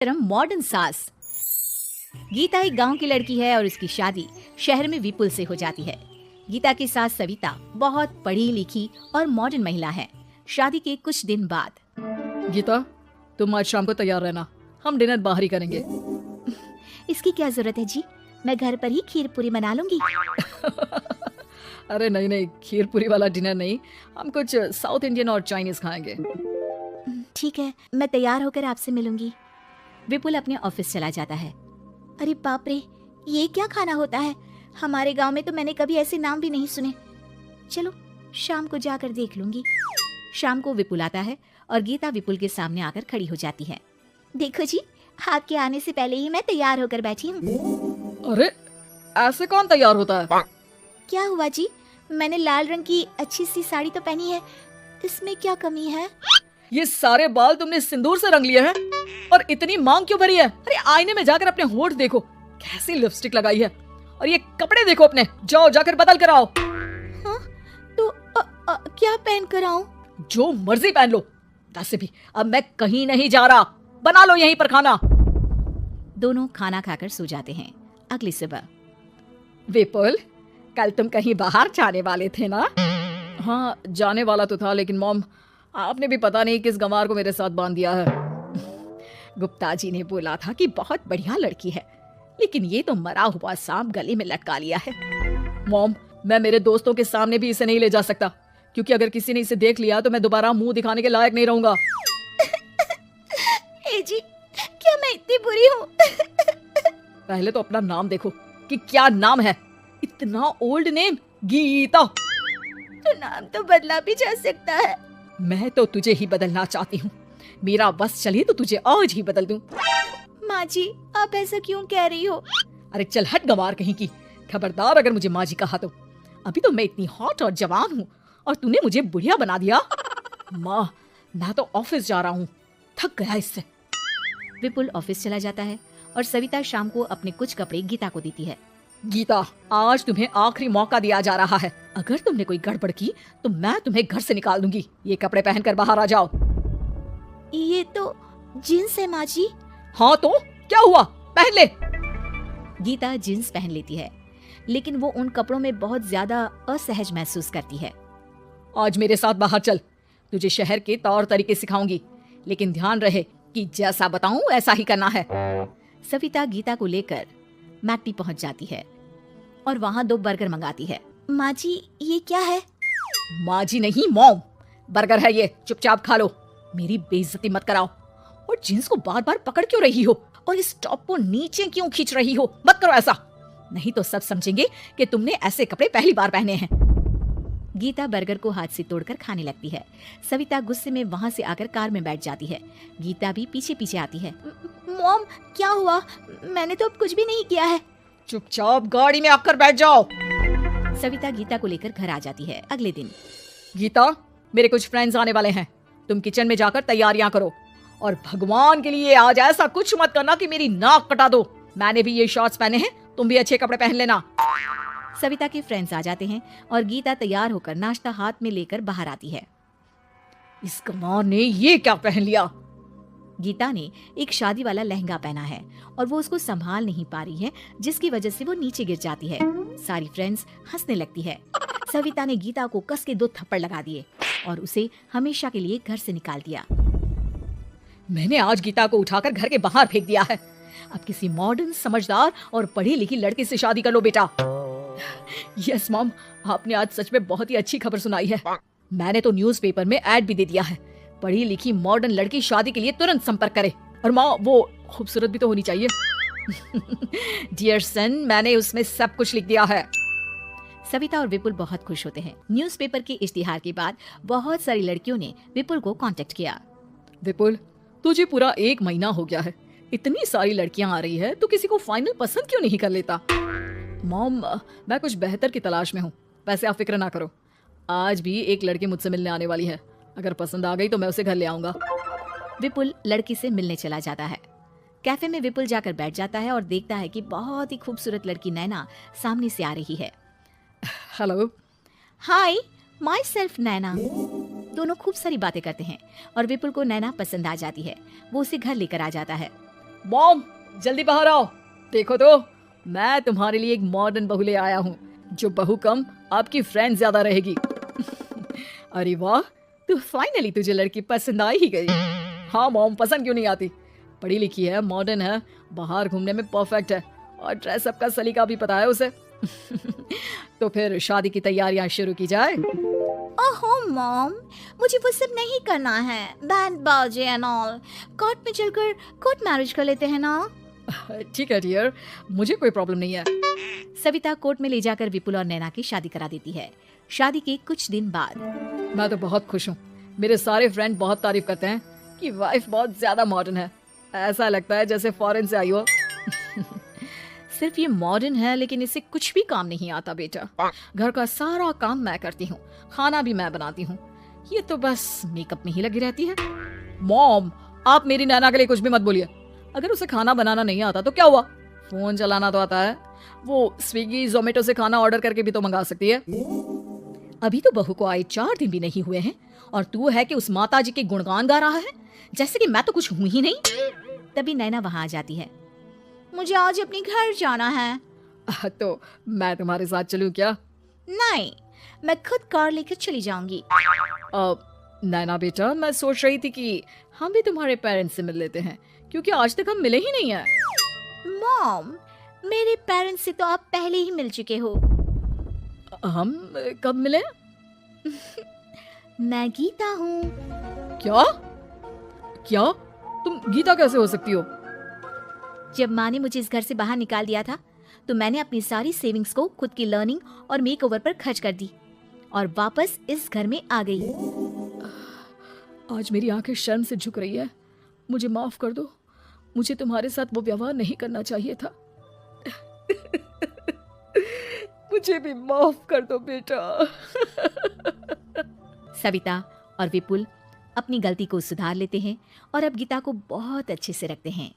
तरह मॉडर्न सास। गीता एक गांव की लड़की है और उसकी शादी शहर में विपुल से हो जाती है। गीता की सास सविता बहुत पढ़ी लिखी और मॉडर्न महिला है। शादी के कुछ दिन बाद गीता, तुम आज शाम को तैयार रहना, हम डिनर बाहर ही करेंगे। इसकी क्या जरूरत है जी, मैं घर पर ही खीर पूरी बना लूंगी। अरे नहीं नहीं, खीर पूरी वाला डिनर नहीं, हम कुछ साउथ इंडियन और चाइनीज खाएंगे। ठीक है, मैं तैयार होकर आपसे मिलूंगी। विपुल अपने ऑफिस चला जाता है। अरे बाप रे, ये क्या खाना होता है? हमारे गांव में तो मैंने कभी ऐसे नाम भी नहीं सुने। चलो शाम को जाकर देख लूंगी। शाम को विपुल आता है और गीता विपुल के सामने आकर खड़ी हो जाती है। देखो जी, आपके आने से पहले ही मैं तैयार होकर बैठी हूँ। अरे ऐसे कौन तैयार होता है? क्या हुआ जी, मैंने लाल रंग की अच्छी सी साड़ी तो पहनी है, इसमें क्या कमी है? ये सारे बाल तुमने सिंदूर से रंग लिए हैं और इतनी मांग क्यों भरी है? अरे आईने में जाकर अपने होंठ देखो, कैसी लिपस्टिक लगाई है, और ये कपड़े देखो अपने, जाओ जाकर बदल कर आओ। हाँ, तो क्या पहन कर आऊं? जो मर्जी पहन लो। वैसे भी अब मैं कहीं नहीं जा रहा, बना लो यहीं पर खाना। दोनों खाना खाकर सो जाते हैं। अगली सुबह विपुल, कल तुम कहीं बाहर जाने वाले थे ना? हाँ, जाने वाला तो था, लेकिन मॉम आपने भी पता नहीं किस गंवार को मेरे साथ बांध दिया है। गुप्ता जी ने बोला था कि बहुत बढ़िया लड़की है, लेकिन ये तो मरा हुआ सांप गले में लटका लिया है। मॉम, मैं मेरे दोस्तों के सामने भी इसे नहीं ले जा सकता, क्योंकि अगर किसी ने इसे देख लिया तो मैं दोबारा मुंह दिखाने के लायक नहीं रहूंगा। ए जी, क्या मैं इतनी बुरी हूँ? पहले तो अपना नाम देखो कि क्या नाम है। इतना ओल्ड नेम, गीता। तो नाम तो बदला भी जा सकता है। मैं तो तुझे ही बदलना चाहती हूँ। मेरा बस चले तो तुझे आज ही बदल दूं। माँ जी, आप ऐसा क्यों कह रही हो? अरे चल हट गंवार कहीं की, खबरदार अगर मुझे माँ जी कहा तो। अभी तो मैं इतनी हॉट और जवान हूँ और तूने मुझे बुढ़िया बना दिया। माँ, मैं तो ऑफिस जा रहा हूँ, थक गया इससे। विपुल ऑफिस चला जाता है और सविता शाम को अपने कुछ कपड़े गीता को देती है। गीता, आज तुम्हें आखिरी मौका दिया जा रहा है। अगर तुमने कोई गड़बड़ की तो मैं तुम्हें घर से निकाल दूंगी। ये कपड़े पहनकर बाहर आ जाओ। ये तो जींस है माँ जी। हाँ तो क्या हुआ, पहन ले। गीता जींस पहन लेती है, लेकिन वो उन कपड़ों में बहुत ज्यादा असहज महसूस करती है। आज मेरे साथ बाहर चल, तुझे शहर के तौर तरीके सिखाऊंगी, लेकिन ध्यान रहे कि जैसा बताऊं ऐसा ही करना है। सविता गीता को लेकर मैकडी पहुंच जाती है और वहाँ 2 बर्गर मंगाती है। माँ जी, ये क्या है? माँ जी नहीं मॉम, बर्गर है ये, चुपचाप खा लो। मेरी बेइज्जती मत कराओ। और जींस को बार बार पकड़ क्यों रही हो, और इस टॉप को नीचे क्यों खींच रही हो? मत करो ऐसा, नहीं तो सब समझेंगे कि तुमने ऐसे कपड़े पहली बार पहने हैं। गीता बर्गर को हाथ से तोड़कर खाने लगती है। सविता गुस्से में वहाँ से आकर कार में बैठ जाती है। गीता भी पीछे पीछे आती है। मॉम, क्या हुआ? मैंने तो अब कुछ भी नहीं किया है। चुपचाप गाड़ी में आकर बैठ जाओ। सविता गीता को लेकर घर आ जाती है। अगले दिन गीता, मेरे कुछ फ्रेंड्स आने वाले हैं, तुम किचन में जाकर तैयारियां करो, और भगवान के लिए आज ऐसा कुछ मत करना कि मेरी नाक कटा दो। मैंने भी ये शॉर्ट्स पहने हैं, तुम भी अच्छे कपड़े पहन लेना। सविता के फ्रेंड्स आ जाते हैं और गीता तैयार होकर नाश्ता हाथ में लेकर बाहर आती है। इस कमार ने ये क्या पहन लिया? गीता ने एक शादी वाला लहंगा पहना है और वो उसको संभाल नहीं पा रही है, जिसकी वजह से वो नीचे गिर जाती है। सारी फ्रेंड्स हंसने लगती है। सविता ने गीता को कस के 2 थप्पड़ लगा दिए और उसे हमेशा के लिए घर से निकाल दिया। मैंने आज गीता को उठाकर घर के बाहर फेंक दिया है। अब किसी मॉडर्न, समझदार और पढ़ी लिखी लड़के से शादी कर लो बेटा। यस मॉम, आपने आज सच में बहुत ही अच्छी खबर सुनाई है। मैंने तो न्यूज़पेपर में ऐड भी दे दिया है, पढ़ी लिखी मॉडर्न लड़की शादी के लिए तुरंत संपर्क करे। और माँ, वो खूबसूरत भी तो होनी चाहिए। डियर सन, मैंने उसमें सब कुछ लिख दिया है। सविता और विपुल बहुत खुश होते हैं। न्यूज़पेपर के इश्तिहार के बाद बहुत सारी लड़कियों ने विपुल को कांटेक्ट किया। विपुल, तुझे पूरा 1 महीना हो गया है, इतनी सारी लड़कियां आ रही है, तो किसी को फाइनल पसंद क्यों नहीं कर लेता? मॉम, मैं कुछ बेहतर की तलाश में हूँ, वैसे आप फिक्र ना करो। आज भी एक लड़की मुझसे मिलने आने वाली है, अगर पसंद आ गई तो मैं उसे घर ले आऊंगा। विपुल लड़की से मिलने चला जाता है। कैफे में विपुल जाकर बैठ जाता है और देखता है कि बहुत ही खूबसूरत लड़की नैना सामने से आ रही है। हेलो। हाय, माई सेल्फ नैना। दोनों खूब सारी बातें करते हैं और विपुल को नैना पसंद आ जाती है। वो उसे घर लेकर आ जाता है। मॉम जल्दी बाहर आओ, देखो तो मैं तुम्हारे लिए एक मॉडर्न बहू ले आया हूँ जो बहू कम आपकी फ्रेंड ज्यादा रहेगी। अरे वाह, तो फाइनली तुझे लड़की पसंद आ ही गई। हाँ मॉम, पसंद क्यों नहीं आती, पढ़ी लिखी है, मॉडर्न है, बाहर घूमने में परफेक्ट है और ड्रेसअप का सलीका भी पता है उसे। तो फिर शादी की तैयारियां शुरू की जाए। ओहो मॉम, मुझे वो सब नहीं करना है, बैंड बाजे एंड ऑल। कोर्ट में चलकर कोर्ट मैरिज कर लेते हैं ना। ठीक है डियर, मुझे कोई प्रॉब्लम नहीं है। सविता कोर्ट में ले जाकर विपुल और नैना की शादी करा देती है। शादी के कुछ दिन बाद मैं तो बहुत खुश हूँ, मेरे सारे फ्रेंड बहुत तारीफ करते हैं कि वाइफ बहुत ज्यादा मॉडर्न है, ऐसा लगता है जैसे फॉरेन से आई हो। सिर्फ ये मॉडर्न है लेकिन इससे कुछ भी काम नहीं आता बेटा। घर का सारा काम मैं करती हूँ, खाना भी मैं बनाती हूँ, ये तो बस मेकअप में ही लगी रहती है। मॉम, आप मेरी नैना के लिए कुछ भी मत बोलिए, अगर उसे खाना बनाना नहीं आता तो क्या हुआ, फोन चलाना तो आता है, वो स्विगी जोमेटो से खाना ऑर्डर करके भी तो मंगा सकती है। अभी तो बहू को आए 4 दिन भी नहीं हुए हैं और तू है कि उस माता जी के गुणगान गा रहा है जैसे कि मैं तो कुछ हूं ही नहीं। तभी नैना वहां आ जाती है। मुझे आज अपने घर जाना है। तो मैं तुम्हारे साथ चलूं क्या? नहीं, मैं खुद कार लेकर चली जाऊंगी। नैना बेटा, मैं सोच रही थी कि हम भी तुम्हारे पेरेंट्स से मिल लेते हैं क्योंकि आज तक हम मिले ही नहीं हैं। मॉम, मेरे पेरेंट्स से तो आप पहले ही मिल चुके हो। हम कब मिले? मैं गीता हूँ। क्या? क्या? तुम गीता कैसे हो सकती हो? जब माँ ने मुझे इस घर से बाहर निकाल दिया था तो मैंने अपनी सारी सेविंग्स को खुद की लर्निंग और मेकओवर पर खर्च कर दी और वापस इस घर में आ गई। आज मेरी आंखें शर्म से झुक रही है, मुझे माफ कर दो, मुझे तुम्हारे साथ वो व्यवहार नहीं करना चाहिए था। मुझे भी माफ कर दो बेटा। सविता और विपुल अपनी गलती को सुधार लेते हैं और अब गीता को बहुत अच्छे से रखते हैं।